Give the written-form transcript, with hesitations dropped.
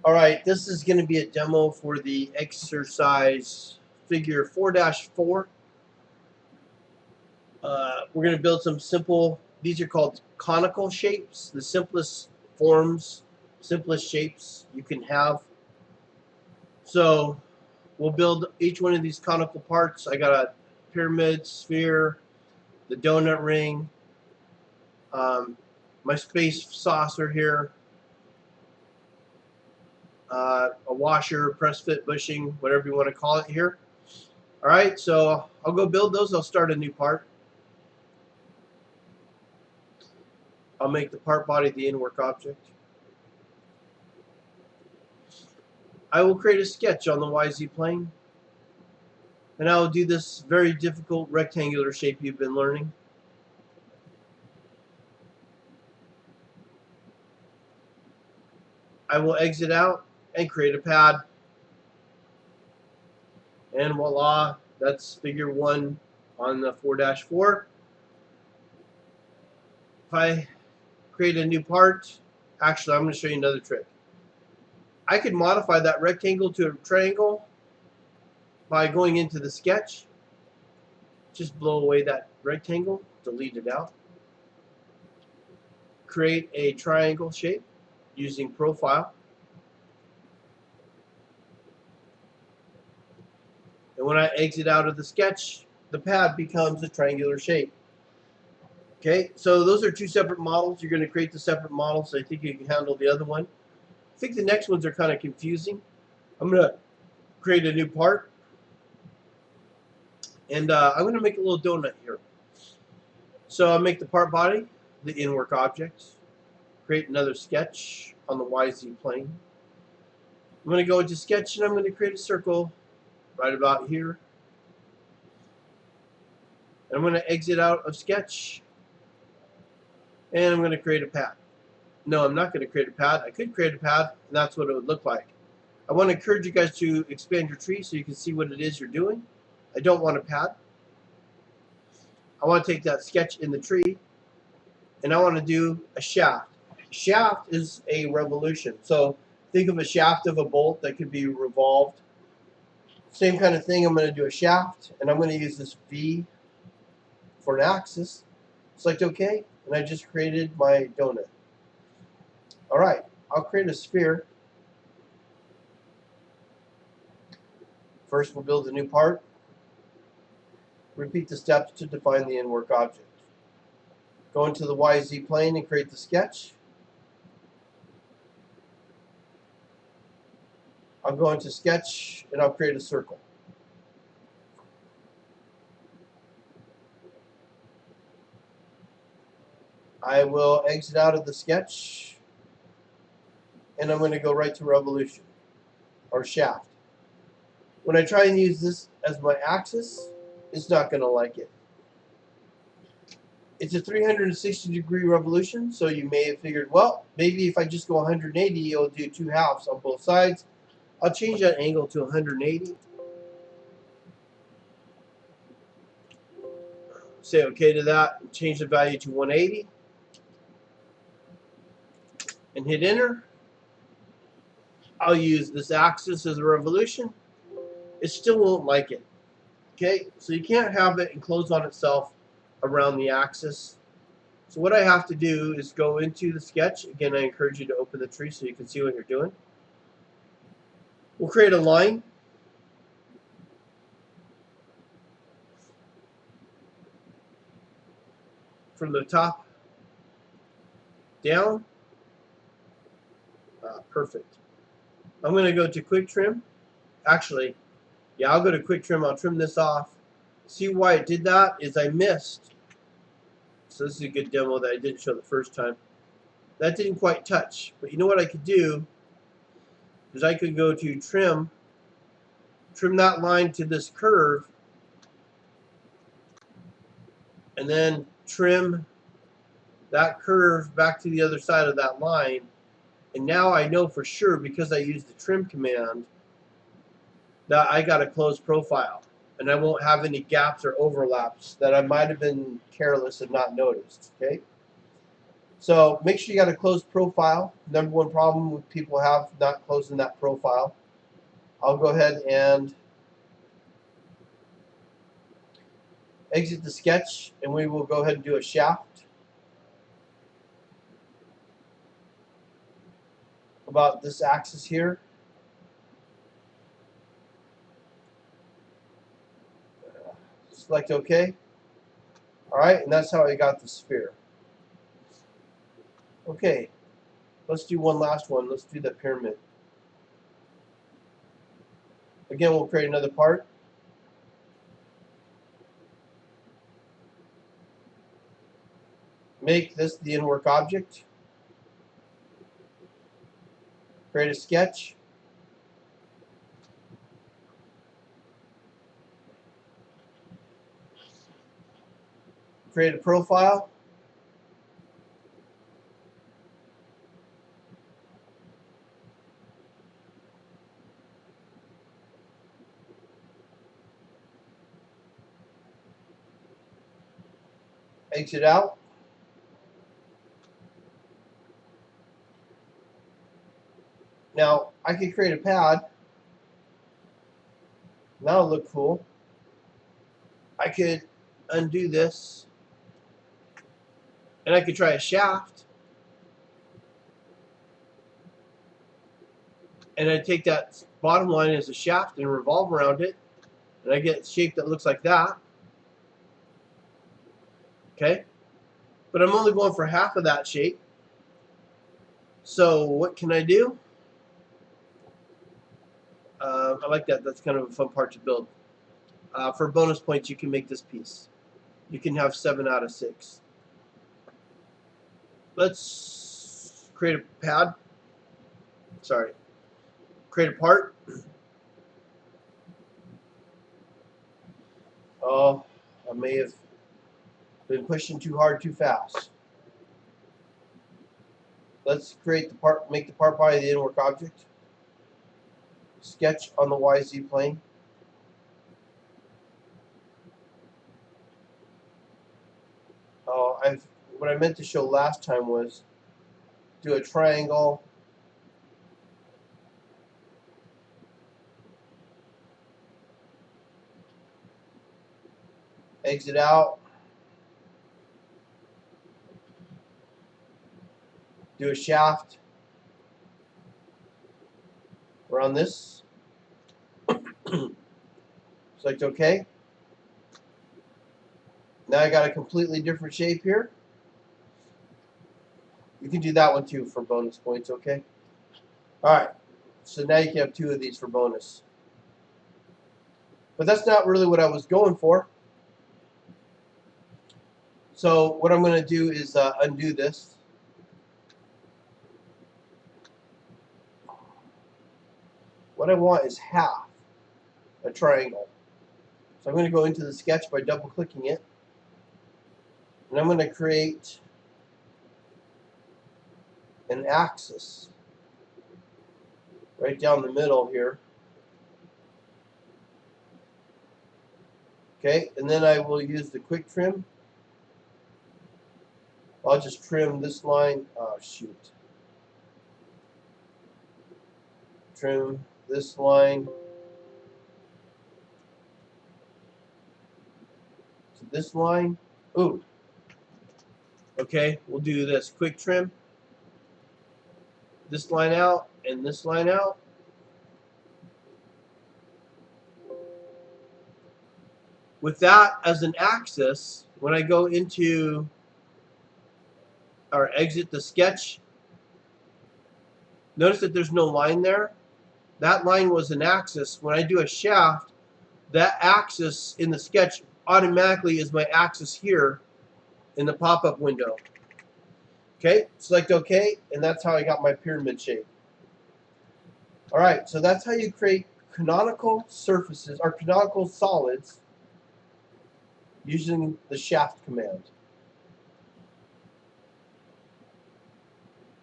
Alright, this is going to be a demo for the exercise figure 4-4. We're going to build some simple, these are called conical shapes, the simplest forms, simplest shapes you can have. So we'll build each one of these conical parts. I got a pyramid, sphere, the donut ring, my space saucer here, a washer, press fit bushing, whatever you want to call it here. Alright, so I'll go build those. I'll start a new part. I'll make the part body the in-work object. I will create a sketch on the YZ plane. And I will do this very difficult rectangular shape you've been learning. I will exit out and create a pad. And voila, that's figure 1 on the 4-4. If I create a new part, actually I'm going to show you another trick. I could modify that rectangle to a triangle by going into the sketch. Just blow away that rectangle, delete it out. Create a triangle shape using profile. And when I exit out of the sketch, the pad becomes a triangular shape. Okay, so those are two separate models. You're going to create the separate models, so I think you can handle the other one. I think the next ones are kind of confusing. I'm going to create a new part. And I'm going to make a little donut here. So I'll make the part body the in-work object. Create another sketch on the YZ plane. I'm going to go into sketch and I'm going to create a circle right about here. And I'm going to exit out of sketch. And I'm going to create a pad. No, I'm not going to create a pad. I could create a pad, and that's what it would look like. I want to encourage you guys to expand your tree so you can see what it is you're doing. I don't want a pad. I want to take that sketch in the tree, and I want to do a shaft. Shaft is a revolution. So think of a shaft of a bolt that could be revolved. Same kind of thing. I'm going to do a shaft, and I'm going to use this V for an axis. Select OK, and I just created my donut. Alright, I'll create a sphere. First, we'll build a new part. Repeat the steps to define the in-work object. Go into the YZ plane and create the sketch. I'll go into sketch and I'll create a circle. I will exit out of the sketch and I'm going to go right to revolution or shaft. When I try and use this as my axis, it's not going to like it. It's a 360-degree revolution, so you may have figured, well, maybe if I just go 180, it'll do 2 halves on both sides. I'll change that angle to 180. Say OK to that, and change the value to 180. And hit enter. I'll use this axis as a revolution. It still won't like it. Okay, so you can't have it enclosed on itself around the axis. So what I have to do is go into the sketch. Again, I encourage you to open the tree so you can see what you're doing. We'll create a line. From the top down. Perfect. I'm going to go to quick trim. Actually, yeah, I'll go to quick trim. I'll trim this off. See why it did that is I missed. So this is a good demo that I didn't show the first time. That didn't quite touch. But you know what I could do is I could go to trim that line to this curve, and then trim that curve back to the other side of that line. And now I know for sure, because I used the trim command, that I got a closed profile. And I won't have any gaps or overlaps that I might have been careless and not noticed. Okay. So make sure you got a closed profile. Number one problem with people have not closing that profile. I'll go ahead and exit the sketch, and we will go ahead and do a shaft about this axis here. Select OK. Alright, and that's how I got the sphere. Okay, let's do one last one. Let's do the pyramid. Again, we'll create another part. Make this the in-work object. Create a sketch. Create a profile. Exit out. Now, I could create a pad. That'll look cool. I could undo this, and I could try a shaft, and I take that bottom line as a shaft and revolve around it, and I get a shape that looks like that. Okay, but I'm only going for half of that shape. So what can I do? I like that. That's kind of a fun part to build. For bonus points, you can make this piece. You can have 7 out of 6. Let's create a pad. Sorry. Create a part. Oh, I may have been pushing too hard too fast. Let's create the part, make the part body the in-work object. Sketch on the YZ plane. What I meant to show last time was do a triangle. Exit out. Do a shaft around this. Select OK. Now I got a completely different shape here. You can do that one too for bonus points, okay? Alright, so now you can have 2 of these for bonus. But that's not really what I was going for. So what I'm going to do is undo this. What I want is half a triangle. So I'm going to go into the sketch by double clicking it. And I'm going to create an axis right down the middle here. Okay, and then I will use the quick trim. I'll just trim this line. Oh, shoot. Trim this line to this line. Ooh. Okay, we'll do this. Quick trim. This line out and this line out. With that as an axis, when I go into or exit the sketch, notice that there's no line there. That line was an axis. When I do a shaft, that axis in the sketch automatically is my axis here in the pop-up window. Okay, select OK, and that's how I got my pyramid shape. Alright, so that's how you create canonical surfaces or canonical solids using the shaft command.